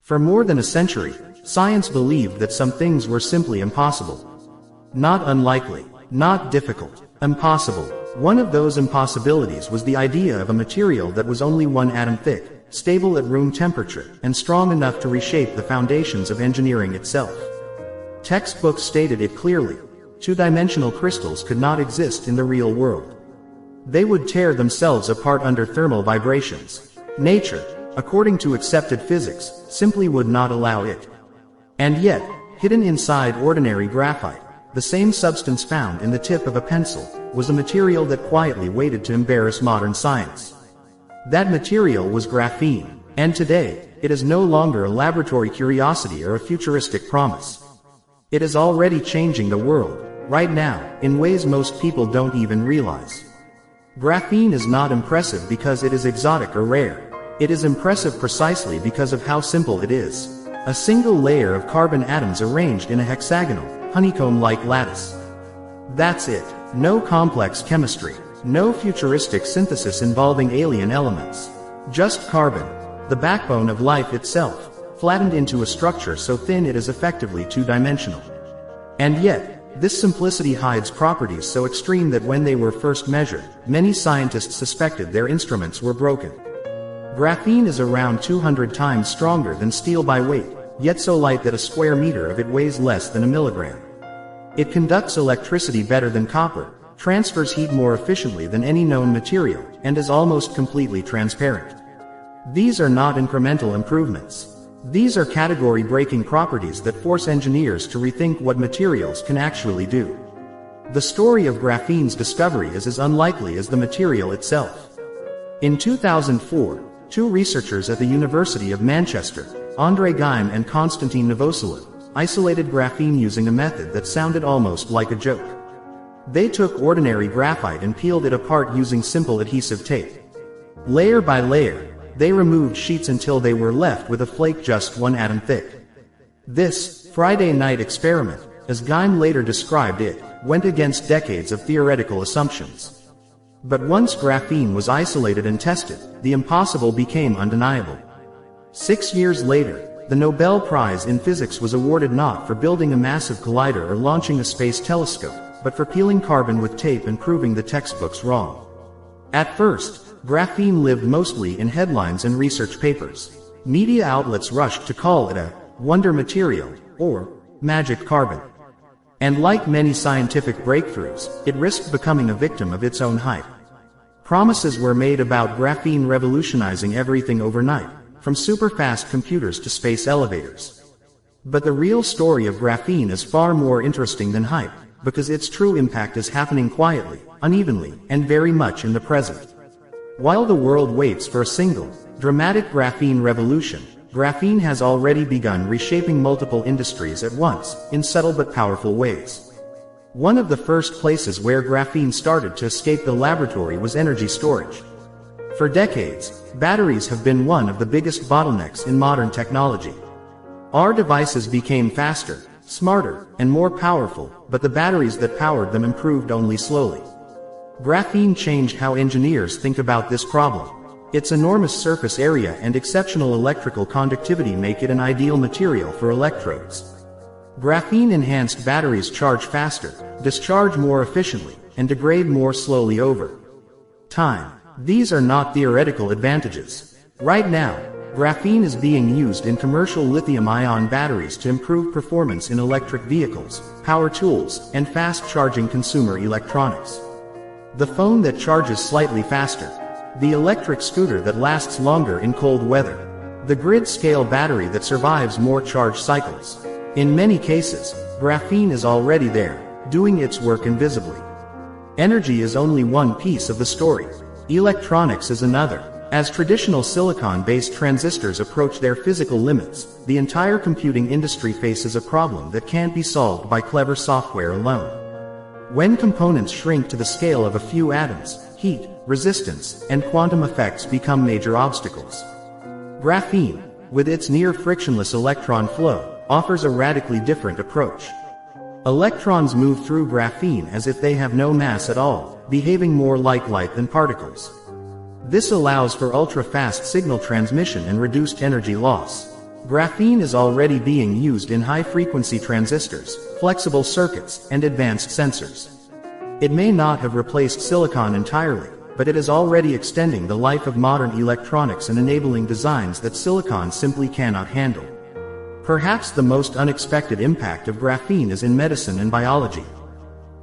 For more than a century, science believed that some things were simply impossible. Not unlikely, not difficult, impossible. One of those impossibilities was the idea of a material that was only 1 atom thick, stable at room temperature, and strong enough to reshape the foundations of engineering itself. Textbooks stated it clearly: two-dimensional crystals could not exist in the real world. They would tear themselves apart under thermal vibrations. Nature, according to accepted physics, simply would not allow it. And yet, hidden inside ordinary graphite, the same substance found in the tip of a pencil, was a material that quietly waited to embarrass modern science. That material was graphene, and today, it is no longer a laboratory curiosity or a futuristic promise. It is already changing the world, right now, in ways most people don't even realize. Graphene is not impressive because it is exotic or rare. It is impressive precisely because of how simple it is. A single layer of carbon atoms arranged in a hexagonal, honeycomb-like lattice. That's it. No complex chemistry. No futuristic synthesis involving alien elements. Just carbon, the backbone of life itself, flattened into a structure so thin it is effectively two-dimensional. And yet, this simplicity hides properties so extreme that when they were first measured, many scientists suspected their instruments were broken. Graphene is around 200 times stronger than steel by weight, yet so light that a square meter of it weighs less than a milligram. It conducts electricity better than copper, transfers heat more efficiently than any known material, and is almost completely transparent. These are not incremental improvements. These are category-breaking properties that force engineers to rethink what materials can actually do. The story of graphene's discovery is as unlikely as the material itself. In 2004, two researchers at the University of Manchester, André Geim and Konstantin Novoselov, isolated graphene using a method that sounded almost like a joke. They took ordinary graphite and peeled it apart using simple adhesive tape. Layer by layer, they removed sheets until they were left with a flake just 1 atom thick. This Friday night experiment, as Geim later described it, went against decades of theoretical assumptions. But once graphene was isolated and tested, the impossible became undeniable. 6 years later, the Nobel Prize in Physics was awarded not for building a massive collider or launching a space telescope, but for peeling carbon with tape and proving the textbooks wrong. At first, graphene lived mostly in headlines and research papers. Media outlets rushed to call it a wonder material, or magic carbon. And like many scientific breakthroughs, it risked becoming a victim of its own hype. Promises were made about graphene revolutionizing everything overnight, from super-fast computers to space elevators. But the real story of graphene is far more interesting than hype, because its true impact is happening quietly, unevenly, and very much in the present. While the world waits for a single, dramatic graphene revolution, graphene has already begun reshaping multiple industries at once, in subtle but powerful ways. One of the first places where graphene started to escape the laboratory was energy storage. For decades, batteries have been one of the biggest bottlenecks in modern technology. Our devices became faster, smarter, and more powerful, but the batteries that powered them improved only slowly. Graphene changed how engineers think about this problem. Its enormous surface area and exceptional electrical conductivity make it an ideal material for electrodes. Graphene-enhanced batteries charge faster, discharge more efficiently, and degrade more slowly over time. These are not theoretical advantages. Right now, graphene is being used in commercial lithium-ion batteries to improve performance in electric vehicles, power tools, and fast-charging consumer electronics. The phone that charges slightly faster. The electric scooter that lasts longer in cold weather. The grid-scale battery that survives more charge cycles. In many cases, graphene is already there, doing its work invisibly. Energy is only one piece of the story. Electronics is another. As traditional silicon-based transistors approach their physical limits, the entire computing industry faces a problem that can't be solved by clever software alone. When components shrink to the scale of a few atoms, heat, resistance, and quantum effects become major obstacles. Graphene, with its near-frictionless electron flow, offers a radically different approach. Electrons move through graphene as if they have no mass at all, behaving more like light than particles. This allows for ultra-fast signal transmission and reduced energy loss. Graphene is already being used in high-frequency transistors, flexible circuits, and advanced sensors. It may not have replaced silicon entirely, but it is already extending the life of modern electronics and enabling designs that silicon simply cannot handle. Perhaps the most unexpected impact of graphene is in medicine and biology.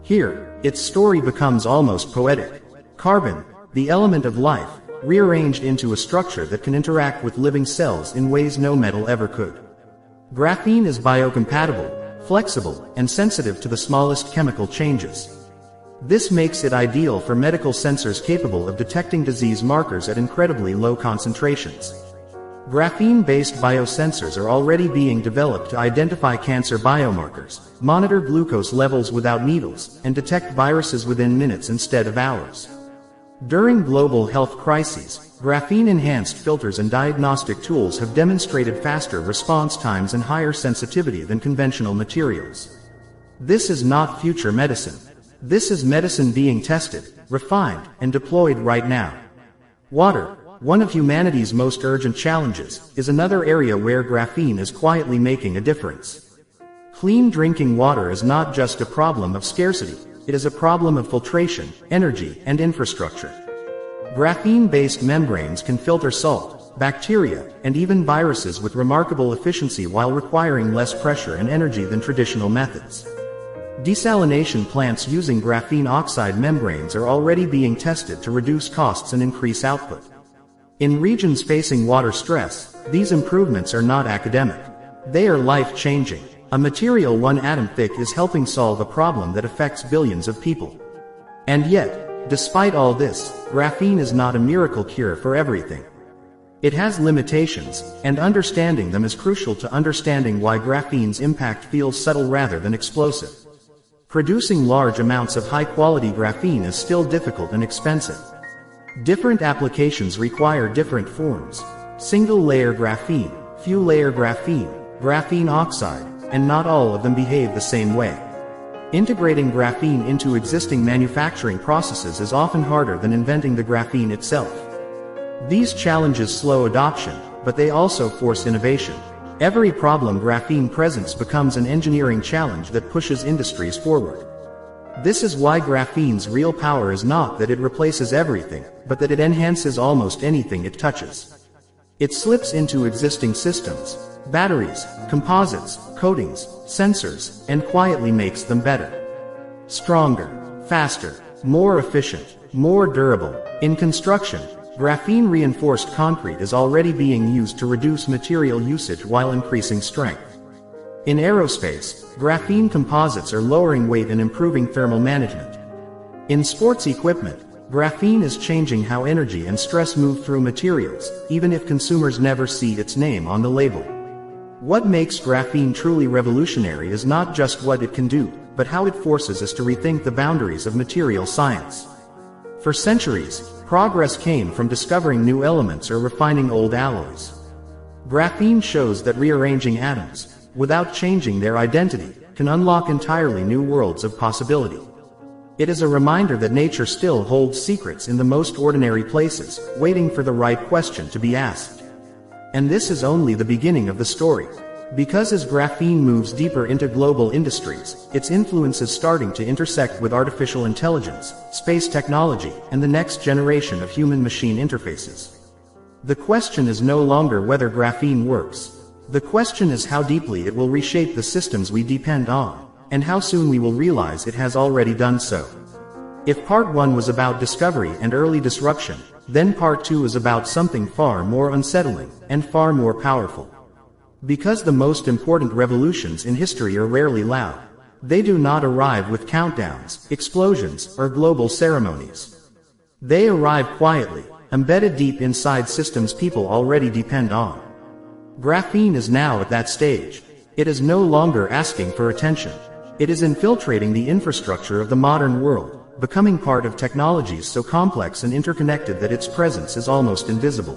Here, its story becomes almost poetic. Carbon, the element of life, rearranged into a structure that can interact with living cells in ways no metal ever could. Graphene is biocompatible, flexible, and sensitive to the smallest chemical changes. This makes it ideal for medical sensors capable of detecting disease markers at incredibly low concentrations. Graphene-based biosensors are already being developed to identify cancer biomarkers, monitor glucose levels without needles, and detect viruses within minutes instead of hours. During global health crises, graphene-enhanced filters and diagnostic tools have demonstrated faster response times and higher sensitivity than conventional materials. This is not future medicine. This is medicine being tested, refined, and deployed right now. Water, one of humanity's most urgent challenges, is another area where graphene is quietly making a difference. Clean drinking water is not just a problem of scarcity, it is a problem of filtration, energy, and infrastructure. Graphene-based membranes can filter salt, bacteria, and even viruses with remarkable efficiency while requiring less pressure and energy than traditional methods. Desalination plants using graphene oxide membranes are already being tested to reduce costs and increase output. In regions facing water stress, these improvements are not academic. They are life-changing. A material 1 atom thick is helping solve a problem that affects billions of people. And yet, despite all this, graphene is not a miracle cure for everything. It has limitations, and understanding them is crucial to understanding why graphene's impact feels subtle rather than explosive. Producing large amounts of high-quality graphene is still difficult and expensive. Different applications require different forms. Single-layer graphene, few-layer graphene, graphene oxide, and not all of them behave the same way. Integrating graphene into existing manufacturing processes is often harder than inventing the graphene itself. These challenges slow adoption, but they also force innovation. Every problem graphene presents becomes an engineering challenge that pushes industries forward. This is why graphene's real power is not that it replaces everything, but that it enhances almost anything it touches. It slips into existing systems, batteries, composites, coatings, sensors, and quietly makes them better. Stronger, faster, more efficient, more durable. In construction, graphene-reinforced concrete is already being used to reduce material usage while increasing strength. In aerospace, graphene composites are lowering weight and improving thermal management. In sports equipment, graphene is changing how energy and stress move through materials, even if consumers never see its name on the label. What makes graphene truly revolutionary is not just what it can do, but how it forces us to rethink the boundaries of material science. For centuries, progress came from discovering new elements or refining old alloys. Graphene shows that rearranging atoms, without changing their identity, can unlock entirely new worlds of possibility. It is a reminder that nature still holds secrets in the most ordinary places, waiting for the right question to be asked. And this is only the beginning of the story. Because as graphene moves deeper into global industries, its influence is starting to intersect with artificial intelligence, space technology, and the next generation of human-machine interfaces. The question is no longer whether graphene works. The question is how deeply it will reshape the systems we depend on, and how soon we will realize it has already done so. If part 1 was about discovery and early disruption, then part 2 is about something far more unsettling, and far more powerful. Because the most important revolutions in history are rarely loud. They do not arrive with countdowns, explosions, or global ceremonies. They arrive quietly, embedded deep inside systems people already depend on. Graphene is now at that stage. It is no longer asking for attention. It is infiltrating the infrastructure of the modern world, becoming part of technologies so complex and interconnected that its presence is almost invisible.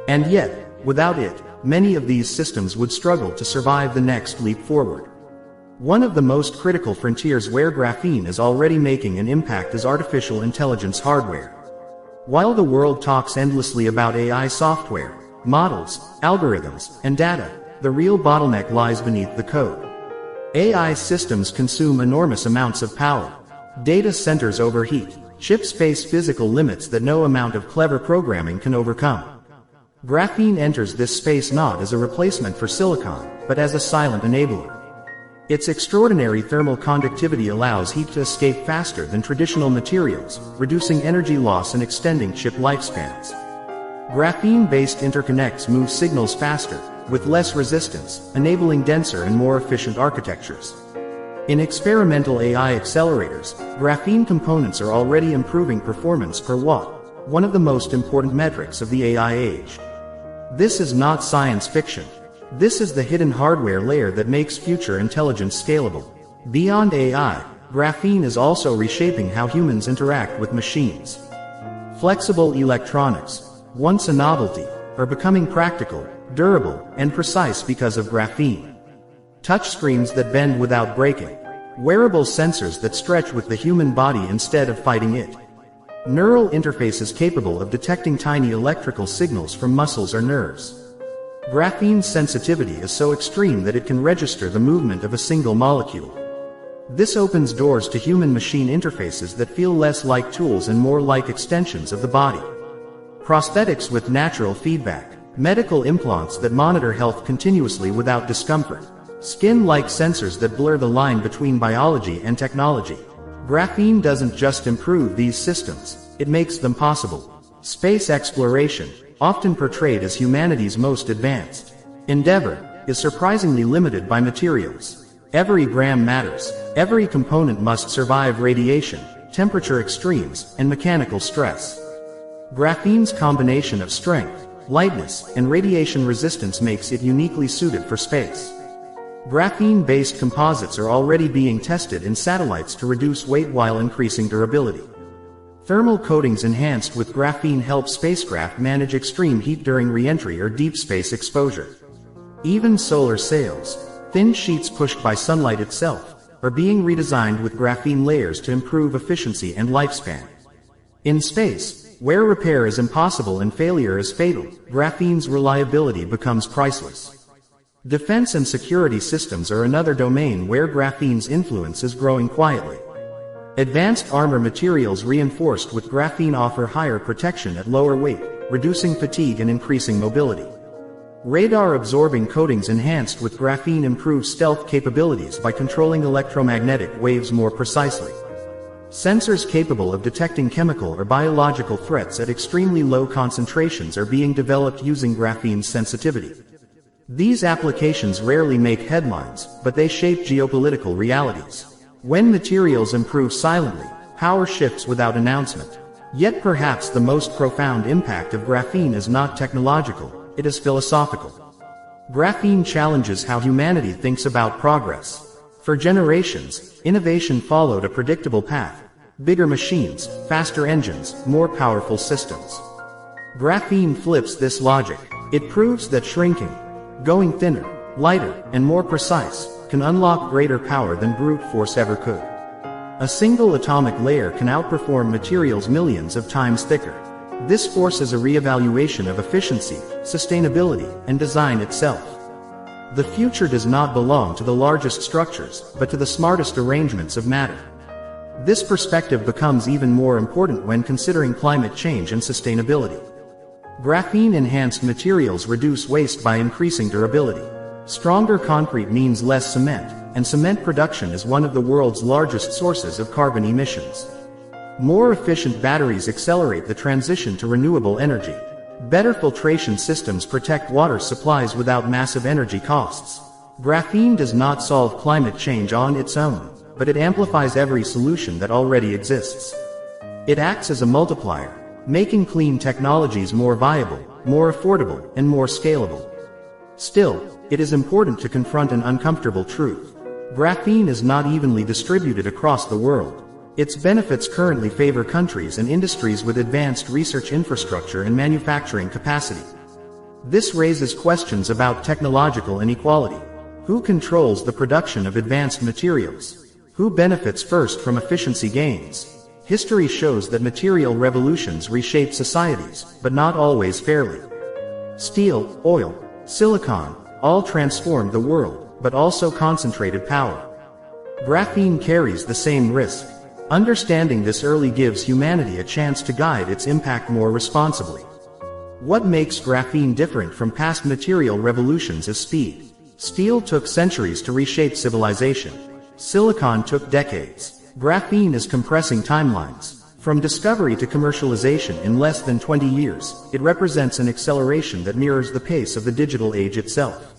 And yet, without it, many of these systems would struggle to survive the next leap forward. One of the most critical frontiers where graphene is already making an impact is artificial intelligence hardware. While the world talks endlessly about AI software, models, algorithms, and data, the real bottleneck lies beneath the code. AI systems consume enormous amounts of power. Data centers overheat. Chips face physical limits that no amount of clever programming can overcome. Graphene enters this space not as a replacement for silicon, but as a silent enabler. Its extraordinary thermal conductivity allows heat to escape faster than traditional materials, reducing energy loss and extending chip lifespans. Graphene-based interconnects move signals faster, with less resistance, enabling denser and more efficient architectures. In experimental AI accelerators, graphene components are already improving performance per watt, one of the most important metrics of the AI age. This is not science fiction. This is the hidden hardware layer that makes future intelligence scalable. Beyond AI, graphene is also reshaping how humans interact with machines. Flexible electronics, once a novelty, are becoming practical, durable, and precise because of graphene. Touchscreens that bend without breaking. Wearable sensors that stretch with the human body instead of fighting it. Neural interfaces capable of detecting tiny electrical signals from muscles or nerves. Graphene's sensitivity is so extreme that it can register the movement of a single molecule. This opens doors to human-machine interfaces that feel less like tools and more like extensions of the body. Prosthetics with natural feedback. Medical implants that monitor health continuously without discomfort. Skin-like sensors that blur the line between biology and technology. Graphene doesn't just improve these systems, it makes them possible. Space exploration, often portrayed as humanity's most advanced endeavor, is surprisingly limited by materials. Every gram matters. Every component must survive radiation, temperature extremes, and mechanical stress. Graphene's combination of strength, lightness, and radiation resistance makes it uniquely suited for space. Graphene-based composites are already being tested in satellites to reduce weight while increasing durability. Thermal coatings enhanced with graphene help spacecraft manage extreme heat during re-entry or deep space exposure. Even solar sails, thin sheets pushed by sunlight itself, are being redesigned with graphene layers to improve efficiency and lifespan. In space, where repair is impossible and failure is fatal, graphene's reliability becomes priceless. Defense and security systems are another domain where graphene's influence is growing quietly. Advanced armor materials reinforced with graphene offer higher protection at lower weight, reducing fatigue and increasing mobility. Radar-absorbing coatings enhanced with graphene improve stealth capabilities by controlling electromagnetic waves more precisely. Sensors capable of detecting chemical or biological threats at extremely low concentrations are being developed using graphene's sensitivity. These applications rarely make headlines, but they shape geopolitical realities. When materials improve silently, power shifts without announcement. Yet perhaps the most profound impact of graphene is not technological, it is philosophical. Graphene challenges how humanity thinks about progress. For generations, innovation followed a predictable path. Bigger machines, faster engines, more powerful systems. Graphene flips this logic. It proves that shrinking, going thinner, lighter, and more precise, can unlock greater power than brute force ever could. A single atomic layer can outperform materials millions of times thicker. This forces a reevaluation of efficiency, sustainability, and design itself. The future does not belong to the largest structures, but to the smartest arrangements of matter. This perspective becomes even more important when considering climate change and sustainability. Graphene-enhanced materials reduce waste by increasing durability. Stronger concrete means less cement, and cement production is one of the world's largest sources of carbon emissions. More efficient batteries accelerate the transition to renewable energy. Better filtration systems protect water supplies without massive energy costs. Graphene does not solve climate change on its own, but it amplifies every solution that already exists. It acts as a multiplier, making clean technologies more viable, more affordable, and more scalable. Still, it is important to confront an uncomfortable truth. Graphene is not evenly distributed across the world. Its benefits currently favor countries and industries with advanced research infrastructure and manufacturing capacity. This raises questions about technological inequality. Who controls the production of advanced materials? Who benefits first from efficiency gains? History shows that material revolutions reshape societies, but not always fairly. Steel, oil, silicon, all transformed the world, but also concentrated power. Graphene carries the same risk. Understanding this early gives humanity a chance to guide its impact more responsibly. What makes graphene different from past material revolutions is speed. Steel took centuries to reshape civilization. Silicon took decades. Graphene is compressing timelines. From discovery to commercialization in less than 20 years, it represents an acceleration that mirrors the pace of the digital age itself.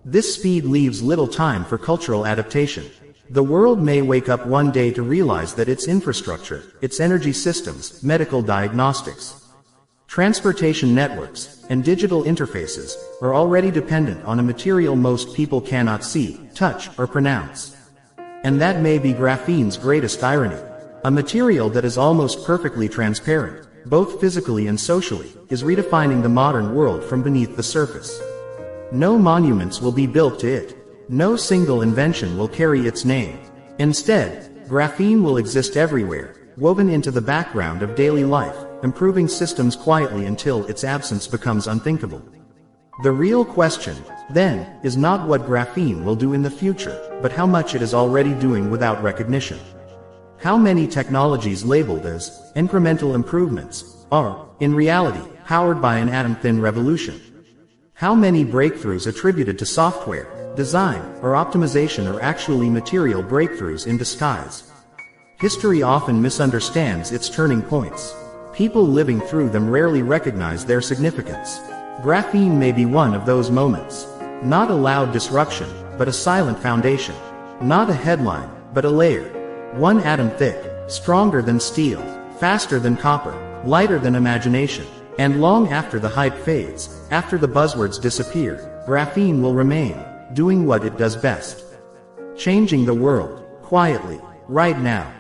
This speed leaves little time for cultural adaptation. The world may wake up one day to realize that its infrastructure, its energy systems, medical diagnostics, transportation networks, and digital interfaces are already dependent on a material most people cannot see, touch, or pronounce. And that may be graphene's greatest irony. A material that is almost perfectly transparent, both physically and socially, is redefining the modern world from beneath the surface. No monuments will be built to it. No single invention will carry its name. Instead, graphene will exist everywhere, woven into the background of daily life, improving systems quietly until its absence becomes unthinkable. The real question, then, is not what graphene will do in the future, but how much it is already doing without recognition. How many technologies labeled as incremental improvements are, in reality, powered by an atom-thin revolution? How many breakthroughs attributed to software, design, or optimization are actually material breakthroughs in disguise? History often misunderstands its turning points. People living through them rarely recognize their significance. Graphene may be one of those moments. Not a loud disruption, but a silent foundation. Not a headline, but a layer. One atom thick, stronger than steel, faster than copper, lighter than imagination. And long after the hype fades, after the buzzwords disappear, graphene will remain, doing what it does best. Changing the world, quietly, right now.